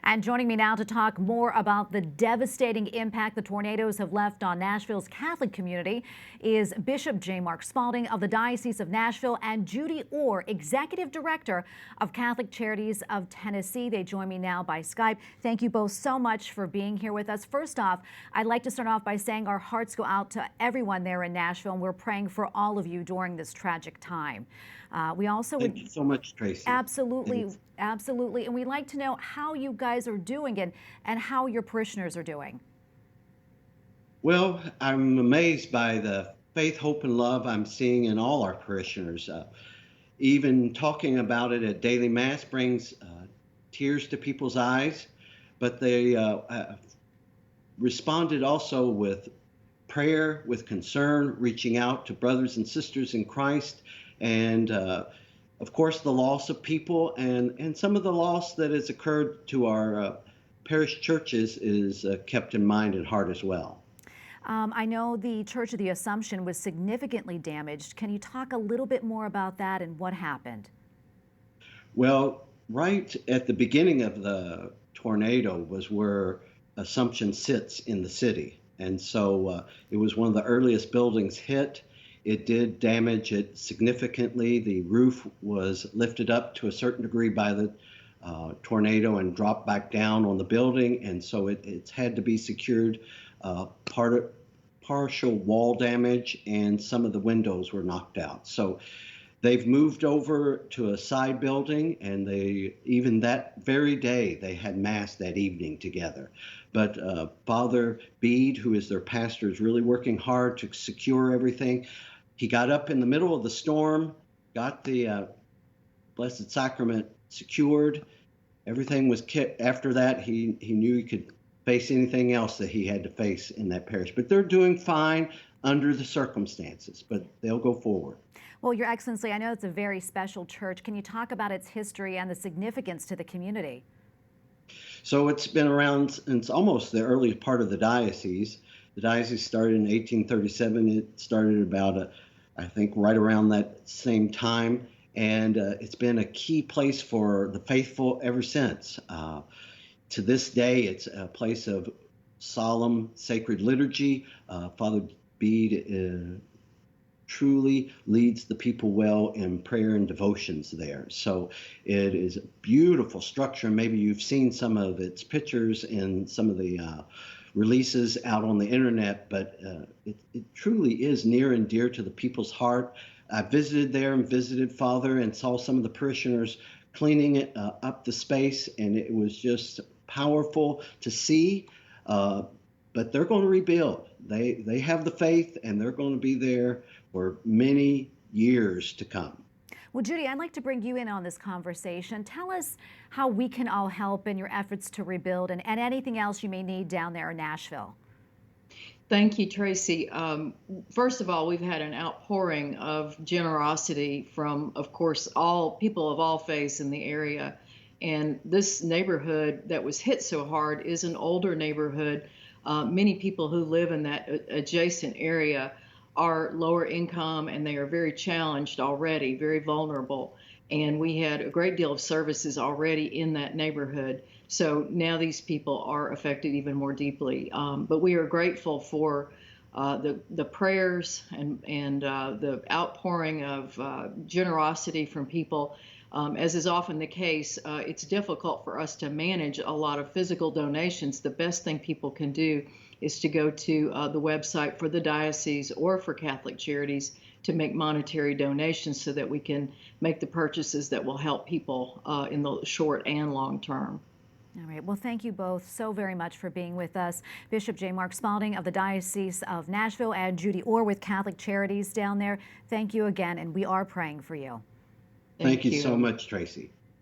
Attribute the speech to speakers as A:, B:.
A: And joining me now to talk more about the devastating impact the tornadoes have left on Nashville's Catholic community is Bishop J. Mark Spalding of the Diocese of Nashville and Judy Orr, Executive Director of Catholic Charities of Tennessee. They join me now by Skype. Thank you both so much for being here with us. First off, I'd like to start off by saying our hearts go out to everyone there in Nashville, and we're praying for all of you during this tragic time. We also
B: Thank you so much, Tracy.
A: Absolutely, absolutely. And we'd like to know how you guys are doing and how your parishioners are doing.
B: Well, I'm amazed by the faith, hope, and love I'm seeing in all our parishioners. Even talking about it at daily Mass brings tears to people's eyes, but they responded also with prayer, with concern, reaching out to brothers and sisters in Christ, and of course the loss of people and some of the loss that has occurred to our parish churches is kept in mind and heart as well.
A: I know the Church of the Assumption was significantly damaged. Can you talk a little bit more about that and what happened?
B: Well, right at the beginning of the tornado was where Assumption sits in the city. And so it was one of the earliest buildings hit. It did damage it significantly. The roof was lifted up to a certain degree by the tornado and dropped back down on the building. And so it's had to be secured. Partial wall damage, and some of the windows were knocked out. So they've moved over to a side building, and even that very day they had Mass that evening together. But Father Bede, who is their pastor, is really working hard to secure everything. He got up in the middle of the storm, got the Blessed Sacrament secured. Everything was after that. He knew he could face anything else that he had to face in that parish. But they're doing fine under the circumstances, but they'll go forward.
A: Well, Your Excellency, I know it's a very special church. Can you talk about its history and the significance to the community?
B: So it's been around since almost the early part of the diocese. The diocese started in 1837. It started about, I think, right around that same time. And it's been a key place for the faithful ever since. To this day, it's a place of solemn, sacred liturgy. Father Bede truly leads the people well in prayer and devotions there. So it is a beautiful structure. Maybe you've seen some of its pictures in some of the releases out on the internet, but it truly is near and dear to the people's heart. I visited there and visited Father and saw some of the parishioners cleaning it up the space, and it was just powerful to see, but they're going to rebuild. They have the faith, and they're going to be there for many years to come.
A: Well, Judy, I'd like to bring you in on this conversation. Tell us how we can all help in your efforts to rebuild and anything else you may need down there in Nashville.
C: Thank you, Tracy. First of all, we've had an outpouring of generosity from, of course, all people of all faiths in the area. And this neighborhood that was hit so hard is an older neighborhood. Many people who live in that adjacent area are lower income, and they are very challenged already, very vulnerable. And we had a great deal of services already in that neighborhood. So now these people are affected even more deeply. But we are grateful for the prayers and the outpouring of generosity from people. As is often the case, it's difficult for us to manage a lot of physical donations. The best thing people can do is to go to the website for the diocese or for Catholic Charities to make monetary donations so that we can make the purchases that will help people in the short and long term.
A: All right. Well, thank you both so very much for being with us. Bishop J. Mark Spalding of the Diocese of Nashville and Judy Orr with Catholic Charities down there. Thank you again, and we are praying for you.
B: Thank you so much, Tracy.